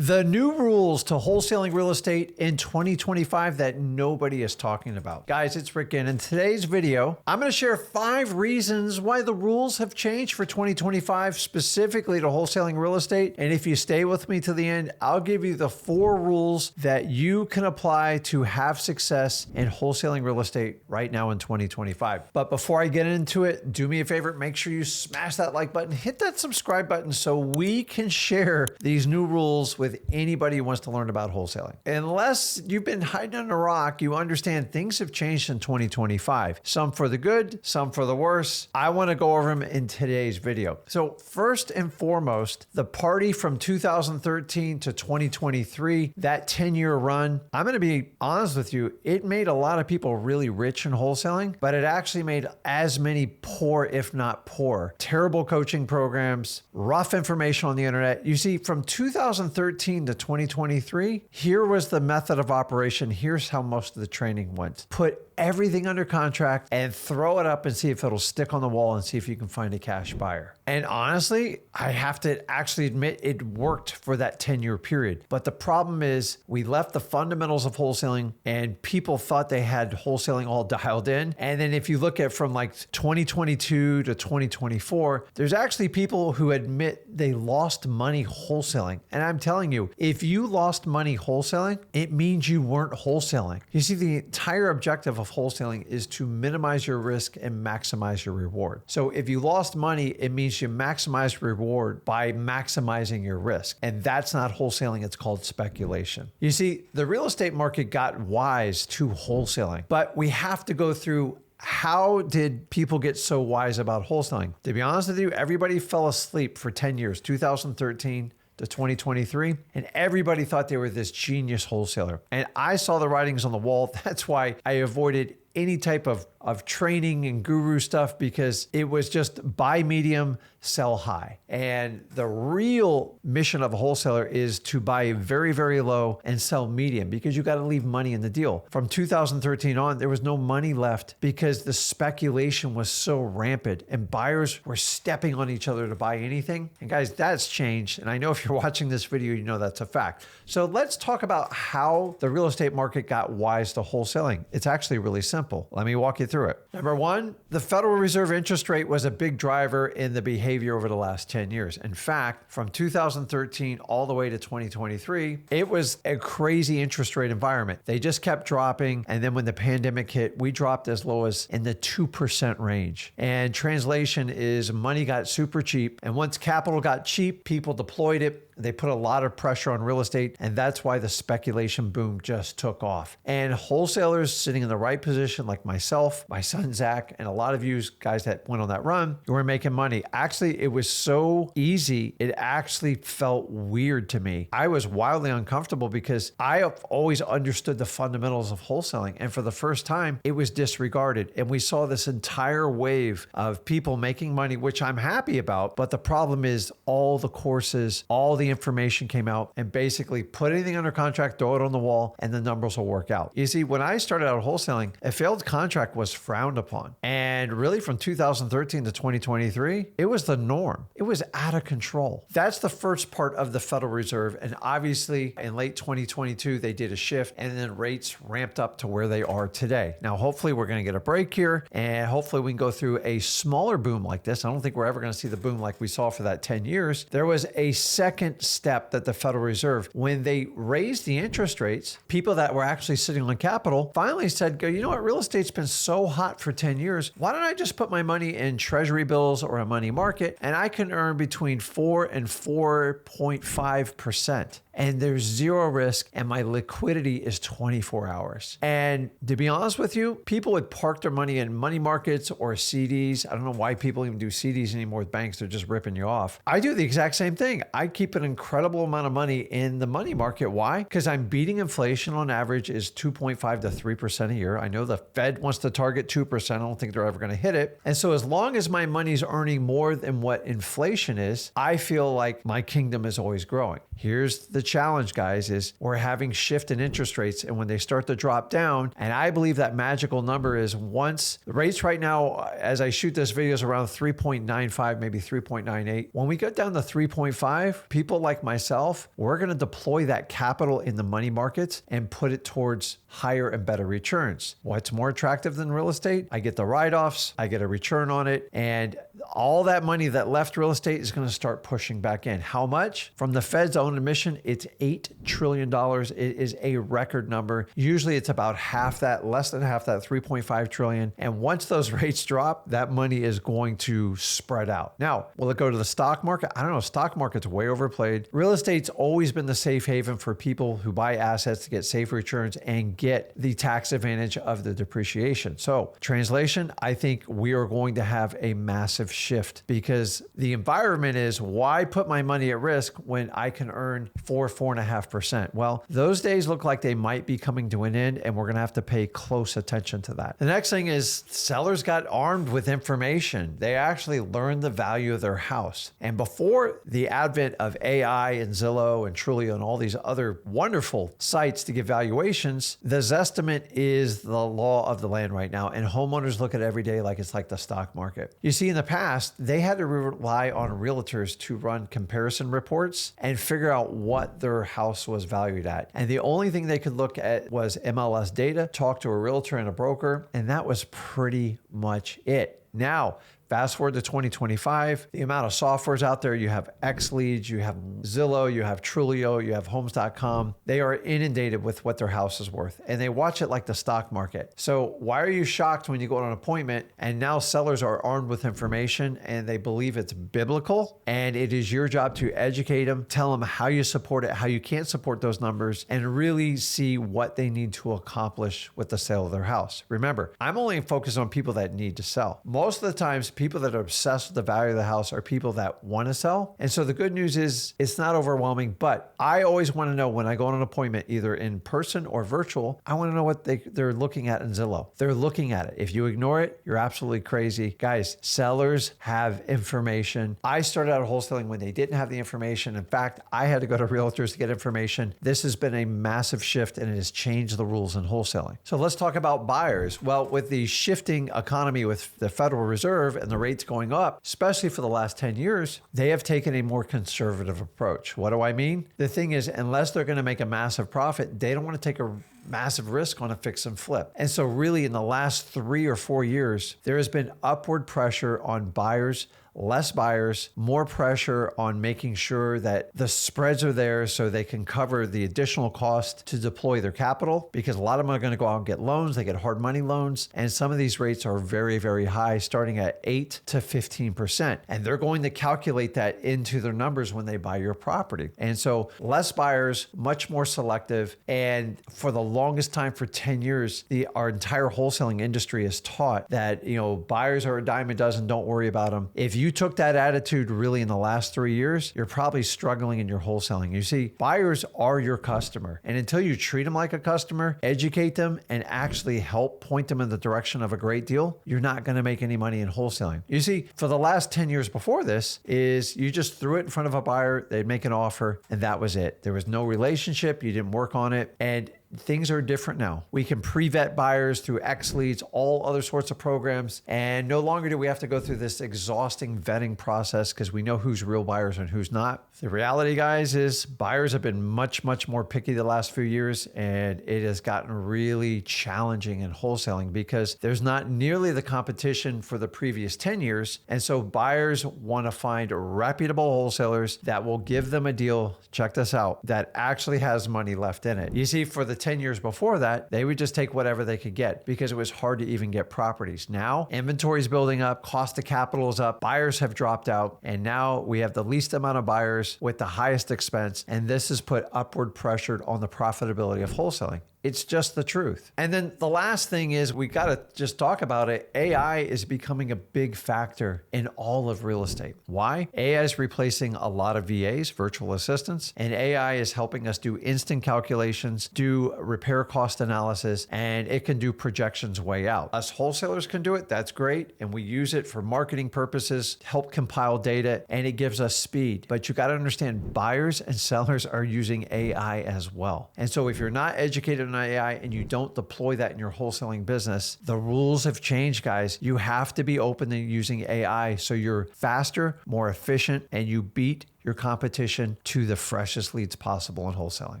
The new rules to wholesaling real estate in 2025 that nobody is talking about. Guys, it's Rick Ginn. In today's video, I'm going to share 5 reasons why the rules have changed for 2025, specifically to wholesaling real estate. And if you stay with me to the end, I'll give you the 4 rules that you can apply to have success in wholesaling real estate right now in 2025. But before I get into it, do me a favor, make sure you smash that like button, hit that subscribe button so we can share these new rules with anybody who wants to learn about wholesaling. Unless you've been hiding under a rock, you understand things have changed in 2025. Some for the good, some for the worse. I want to go over them in today's video. So first and foremost, the party from 2013 to 2023, that 10-year run, I'm going to be honest with you, it made a lot of people really rich in wholesaling, but it actually made as many poor, if not poor. Terrible coaching programs, rough information on the internet. You see, from 2013 to 2023, here was the method of operation. Here's how most of the training went. Put everything under contract and throw it up and see if it'll stick on the wall and see if you can find a cash buyer. And honestly, I have to actually admit it worked for that 10-year period. But the problem is we left the fundamentals of wholesaling and people thought they had wholesaling all dialed in. And then if you look at from like 2022 to 2024, there's actually people who admit they lost money wholesaling. And I'm telling you, if you lost money wholesaling, it means you weren't wholesaling. You see, the entire objective of wholesaling is to minimize your risk and maximize your reward. So if you lost money, it means you maximize reward by maximizing your risk. And that's not wholesaling, it's called speculation. You see, the real estate market got wise to wholesaling, but we have to go through how did people get so wise about wholesaling? To be honest with you, everybody fell asleep for 10 years, 2013 to 2023, and everybody thought they were this genius wholesaler. And I saw the writings on the wall. That's why I avoided any type of training and guru stuff, because it was just buy medium, sell high. And the real mission of a wholesaler is to buy very, very low and sell medium, because you got to leave money in the deal. From 2013 on, there was no money left because the speculation was so rampant and buyers were stepping on each other to buy anything. And guys, that's changed. And I know if you're watching this video, you know that's a fact. So let's talk about how the real estate market got wise to wholesaling. It's actually really simple. Let me walk you through it. Number one, the Federal Reserve interest rate was a big driver in the behavior over the last 10 years. In fact, from 2013 all the way to 2023, it was a crazy interest rate environment. They just kept dropping. And then when the pandemic hit, we dropped as low as in the 2% range. And translation is money got super cheap. And once capital got cheap, people deployed it. They put a lot of pressure on real estate, and that's why the speculation boom just took off. And wholesalers sitting in the right position, like myself, my son Zach, and a lot of you guys that went on that run, you were making money. Actually, it was so easy, it actually felt weird to me. I was wildly uncomfortable because I have always understood the fundamentals of wholesaling, and for the first time, it was disregarded. And we saw this entire wave of people making money, which I'm happy about, but the problem is all the courses, all the information came out, and basically put anything under contract, throw it on the wall, and the numbers will work out. You see, when I started out wholesaling, a failed contract was frowned upon. And really from 2013 to 2023, it was the norm. It was out of control. That's the first part of the Federal Reserve. And obviously in late 2022, they did a shift and then rates ramped up to where they are today. Now, hopefully we're going to get a break here and hopefully we can go through a smaller boom like this. I don't think we're ever going to see the boom like we saw for that 10 years. There was a second step that the Federal Reserve, when they raised the interest rates, people that were actually sitting on capital finally said, you know what, real estate's been so hot for 10 years. Why don't I just put my money in treasury bills or a money market and I can earn between 4 and 4.5%. And there's zero risk and my liquidity is 24 hours. And to be honest with you, people would park their money in money markets or CDs. I don't know why people even do CDs anymore with banks. They're just ripping you off. I do the exact same thing. I keep an incredible amount of money in the money market. Why? Because I'm beating inflation on average is 2.5 to 3% a year. I know the Fed wants to target 2%. I don't think they're ever going to hit it. And so as long as my money's earning more than what inflation is, I feel like my kingdom is always growing. Here's the challenge, guys, is we're having shift in interest rates. And when they start to drop down, and I believe that magical number is once the rates right now, as I shoot this video, is around 3.95, maybe 3.98. When we get down to 3.5, people like myself, we're going to deploy that capital in the money markets and put it towards higher and better returns. What's more attractive than real estate? I get the write-offs, I get a return on it, and all that money that left real estate is going to start pushing back in. How much? From the Fed's own admission, it's $8 trillion. It is a record number. Usually it's about half that, less than half that, 3.5 trillion. And once those rates drop, that money is going to spread out. Now, will it go to the stock market? I don't know. Stock market's way overplayed. Real estate's always been the safe haven for people who buy assets to get safe returns and get the tax advantage of the depreciation. So translation, I think we are going to have a massive shift because the environment is, why put my money at risk when I can earn 4.5%? Well, those days look like they might be coming to an end, and we're going to have to pay close attention to that. The next thing is sellers got armed with information. They actually learned the value of their house. And before the advent of AI and Zillow and Trulio and all these other wonderful sites to give valuations, the Zestimate is the law of the land right now. And homeowners look at it every day like it's like the stock market. You see, in the past, they had to rely on realtors to run comparison reports and figure out what their house was valued at. And the only thing they could look at was MLS data, talk to a realtor and a broker, and that was pretty much it. Now, fast forward to 2025, the amount of softwares out there, you have XLeads, you have Zillow, you have Trulio, you have Homes.com. They are inundated with what their house is worth, and they watch it like the stock market. So why are you shocked when you go on an appointment and now sellers are armed with information and they believe it's biblical, and it is your job to educate them, tell them how you support it, how you can't support those numbers, and really see what they need to accomplish with the sale of their house. Remember, I'm only focused on people that need to sell. Most of the times, people that are obsessed with the value of the house are people that want to sell. And so the good news is it's not overwhelming, but I always want to know when I go on an appointment, either in person or virtual, I want to know what they're looking at in Zillow. They're looking at it. If you ignore it, you're absolutely crazy. Guys, sellers have information. I started out wholesaling when they didn't have the information. In fact, I had to go to realtors to get information. This has been a massive shift, and it has changed the rules in wholesaling. So let's talk about buyers. Well, with the shifting economy with the Federal Reserve and the rates going up, especially for the last 10 years, they have taken a more conservative approach. What do I mean? The thing is, unless they're going to make a massive profit, they don't want to take a massive risk on a fix and flip. And so really in the last 3 or 4 years, there has been upward pressure on buyers, less buyers, more pressure on making sure that the spreads are there so they can cover the additional cost to deploy their capital, because a lot of them are going to go out and get loans. They get hard money loans. And some of these rates are very, very high, starting at 8 to 15%. And they're going to calculate that into their numbers when they buy your property. And so less buyers, much more selective. And for the longest time, for 10 years, our entire wholesaling industry is taught that, buyers are a dime a dozen, don't worry about them. If you took that attitude really in the last 3 years, you're probably struggling in your wholesaling. You see, buyers are your customer. And until you treat them like a customer, educate them, and actually help point them in the direction of a great deal, you're not going to make any money in wholesaling. You see, for the last 10 years before this, is you just threw it in front of a buyer, they'd make an offer, and that was it. There was no relationship, you didn't work on it, and things are different now. We can pre-vet buyers through XLeads, all other sorts of programs, and no longer do we have to go through this exhausting vetting process because we know who's real buyers and who's not. The reality, guys, is buyers have been much, much more picky the last few years, and it has gotten really challenging in wholesaling because there's not nearly the competition for the previous 10 years. And so buyers want to find reputable wholesalers that will give them a deal, check this out, that actually has money left in it. You see, for the 10 years before that, they would just take whatever they could get because it was hard to even get properties. Now, inventory is building up, cost of capital is up, buyers have dropped out, and now we have the least amount of buyers with the highest expense, and this has put upward pressure on the profitability of wholesaling. It's just the truth. And then the last thing is we got to just talk about it. AI is becoming a big factor in all of real estate. Why? AI is replacing a lot of VAs, virtual assistants, and AI is helping us do instant calculations, do repair cost analysis, and it can do projections way out. Us wholesalers can do it. That's great. And we use it for marketing purposes, help compile data, and it gives us speed. But you got to understand buyers and sellers are using AI as well. And so if you're not educated on AI and you don't deploy that in your wholesaling business, the rules have changed, guys. You have to be open to using AI so you're faster, more efficient, and you beat your competition to the freshest leads possible in wholesaling.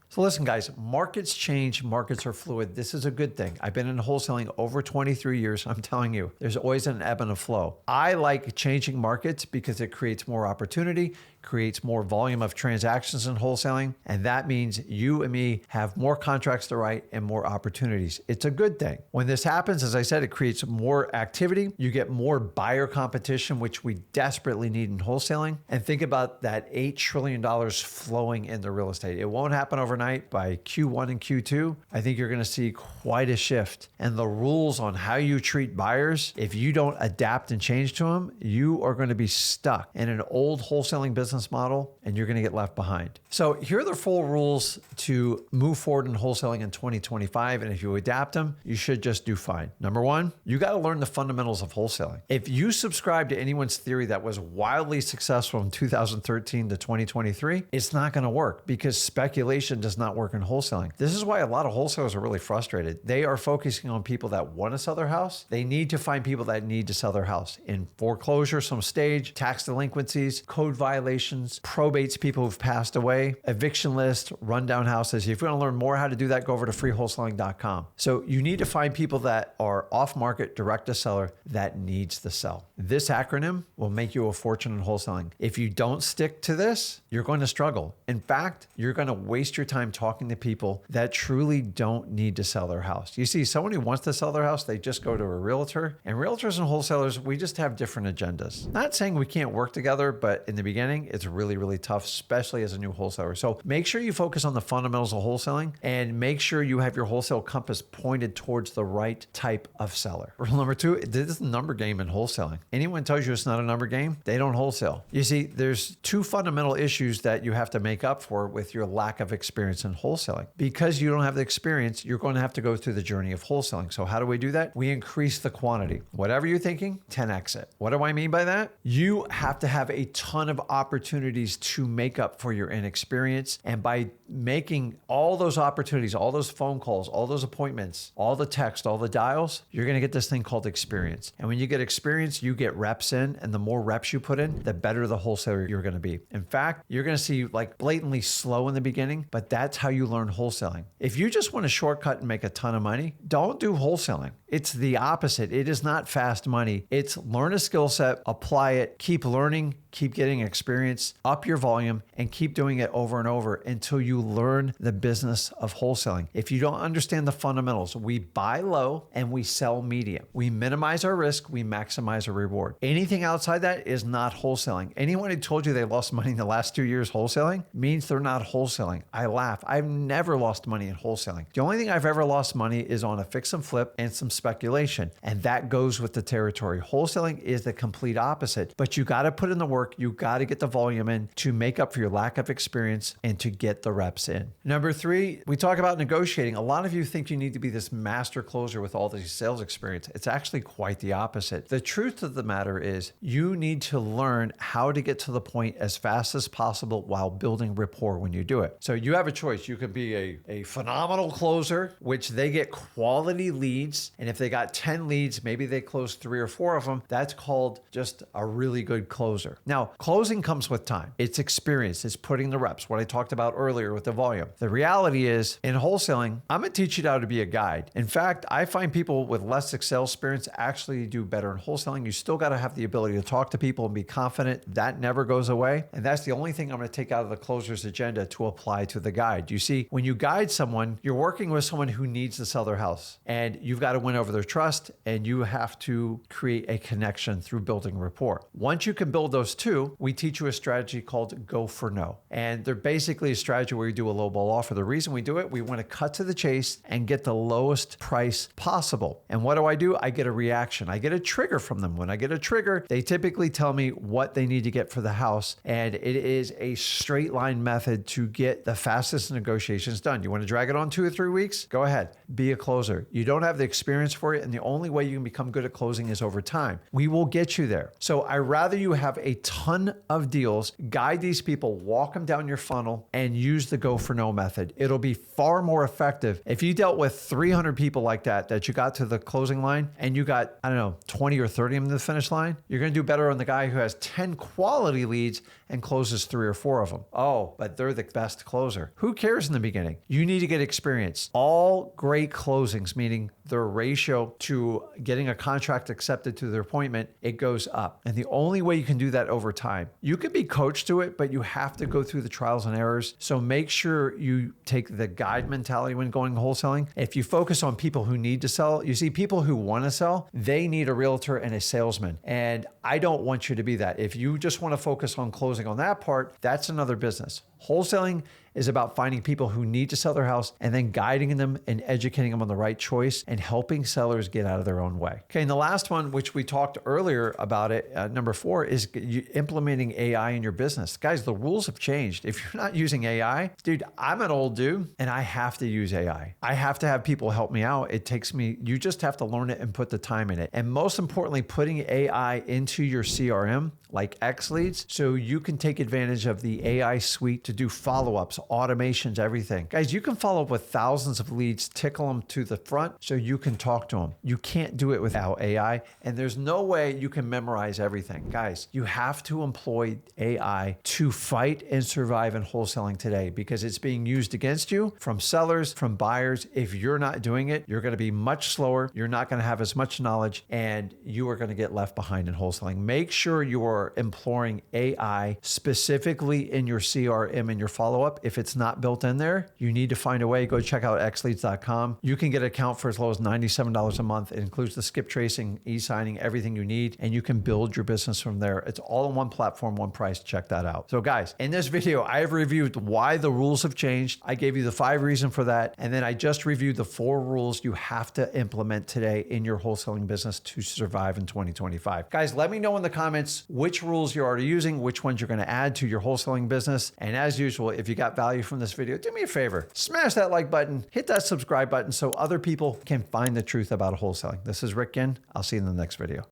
So listen, guys, markets change, markets are fluid. This is a good thing. I've been in wholesaling over 23 years. I'm telling you, there's always an ebb and a flow. I like changing markets because it creates more opportunity, creates more volume of transactions in wholesaling. And that means you and me have more contracts to write and more opportunities. It's a good thing. When this happens, as I said, it creates more activity. You get more buyer competition, which we desperately need in wholesaling. And think about that $8 trillion flowing into real estate. It won't happen overnight. By Q1 and Q2, I think you're going to see quite a shift. And the rules on how you treat buyers, if you don't adapt and change to them, you are going to be stuck in an old wholesaling business model and you're going to get left behind. So here are the full rules to move forward in wholesaling in 2025. And if you adapt them, you should just do fine. Number one, you got to learn the fundamentals of wholesaling. If you subscribe to anyone's theory that was wildly successful in 2013 to 2023, it's not going to work because speculation does not work in wholesaling. This is why a lot of wholesalers are really frustrated. They are focusing on people that want to sell their house. They need to find people that need to sell their house in foreclosure, some stage, tax delinquencies, code violations, probates, people who've passed away, eviction list, rundown houses. If you want to learn more how to do that, go over to freewholesaling.com. So you need to find people that are off market, direct to seller that needs to sell. This acronym will make you a fortune in wholesaling. If you don't stick to this, you're going to struggle. In fact, you're going to waste your time talking to people that truly don't need to sell their house. You see, someone who wants to sell their house, they just go to a realtor. And realtors and wholesalers, we just have different agendas. Not saying we can't work together, but in the beginning, it's really, really tough, especially as a new wholesaler. So make sure you focus on the fundamentals of wholesaling and make sure you have your wholesale compass pointed towards the right type of seller. Rule number two, this is a number game in wholesaling. Anyone tells you it's not a number game, they don't wholesale. You see, there's two fundamental issues that you have to make up for with your lack of experience in wholesaling. Because you don't have the experience, you're going to have to go through the journey of wholesaling. So how do we do that? We increase the quantity. Whatever you're thinking, 10x it. What do I mean by that? You have to have a ton of opportunities to make up for your inexperience. And by making all those opportunities, all those phone calls, all those appointments, all the text, all the dials, you're going to get this thing called experience. And when you get experience, you get reps in. And the more reps you put in, the better the wholesaler you're going to be. In fact, you're going to see like blatantly slow in the beginning, but that's how you learn wholesaling. If you just want a shortcut and make a ton of money, don't do wholesaling. It's the opposite. It is not fast money. It's learn a skill set, apply it, keep learning, keep getting experience, up your volume, and keep doing it over and over until you learn the business of wholesaling. If you don't understand the fundamentals, we buy low and we sell medium. We minimize our risk, we maximize our reward. Anything outside that is not wholesaling. Anyone who told you they lost money in the last 2 years wholesaling means they're not wholesaling. I laugh. I've never lost money in wholesaling. The only thing I've ever lost money is on a fix and flip and some speculation. And that goes with the territory. Wholesaling is the complete opposite, but you got to put in the work. You got to get the volume in to make up for your lack of experience and to get the reps in. Number three, we talk about negotiating. A lot of you think you need to be this master closer with all this sales experience. It's actually quite the opposite. The truth of the matter is you need to learn how to get to the point as fast as possible while building rapport when you do it. So you have a choice. You could be a phenomenal closer, which they get quality leads. And if they got 10 leads, maybe they close 3 or 4 of them. That's called just a really good closer. Now, closing comes with time. It's experience. It's putting the reps, what I talked about earlier with the volume. The reality is in wholesaling, I'm going to teach you how to be a guide. In fact, I find people with less sales experience actually do better in wholesaling. You still got to have the ability to talk to people and be confident. That never goes away. And that's the only thing I'm going to take out of the closer's agenda to apply to the guide. You see, when you guide someone, you're working with someone who needs to sell their house and you've got to win over their trust and you have to create a connection through building rapport. Once you can build those 2, we teach you a strategy called Go for No. And they're basically a strategy where you do a low ball offer. The reason we do it, we want to cut to the chase and get the lowest price possible. And what do? I get a reaction. I get a trigger from them. When I get a trigger, they typically tell me what they need to get for the house. And it is a straight line method to get the fastest negotiations done. You want to drag it on 2 or 3 weeks? Go ahead. Be a closer. You don't have the experience for it. And the only way you can become good at closing is over time. We will get you there. So I rather you have a ton of deals, guide these people, walk them down your funnel, and use the Go for No method. It'll be far more effective. If you dealt with 300 people like that you got to the closing line and you got, 20 or 30 of them to the finish line, you're going to do better on the guy who has 10 quality leads and closes 3 or 4 of them. Oh, but they're the best closer. Who cares in the beginning? You need to get experience. All great closings, meaning their ratio to getting a contract accepted to their appointment, it goes up. And the only way you can do that over time, you can be coached to it, but you have to go through the trials and errors. So make sure you take the guide mentality when going wholesaling. If you focus on people who need to sell, you see people who want to sell, they need a realtor and a salesman. And I don't want you to be that. If you just want to focus on closing on that part, that's another business. Wholesaling is about finding people who need to sell their house and then guiding them and educating them on the right choice and helping sellers get out of their own way. Okay, and the last one, which we talked earlier about it, number 4, is implementing AI in your business. Guys, the rules have changed. If you're not using AI, dude, I'm an old dude and I have to use AI. I have to have people help me out. It takes me, you just have to learn it and put the time in it. And most importantly, putting AI into your CRM like XLeads so you can take advantage of the AI suite to do follow-ups, automations, everything. Guys, you can follow up with thousands of leads, tickle them to the front so you can talk to them. You can't do it without AI, and there's no way you can memorize everything. Guys, you have to employ AI to fight and survive in wholesaling today because it's being used against you from sellers, from buyers. If you're not doing it, you're going to be much slower. You're not going to have as much knowledge, and you are going to get left behind in wholesaling. Make sure you are employing AI specifically in your CRM and your follow-up. If it's not built in there, you need to find a way. Go check out xleads.com. You can get an account for as low as $97 a month. It includes the skip tracing, e-signing, everything you need, and you can build your business from there. It's all in one platform, one price. Check that out. So guys, in this video, I have reviewed why the rules have changed. I gave you the 5 reasons for that. And then I just reviewed the 4 rules you have to implement today in your wholesaling business to survive in 2025. Guys, let me know in the comments which rules you're already using, which ones you're going to add to your wholesaling business. And as usual, if you got value from this video, do me a favor, smash that like button, hit that subscribe button so other people can find the truth about wholesaling. This is Rick Ginn. I'll see you in the next video.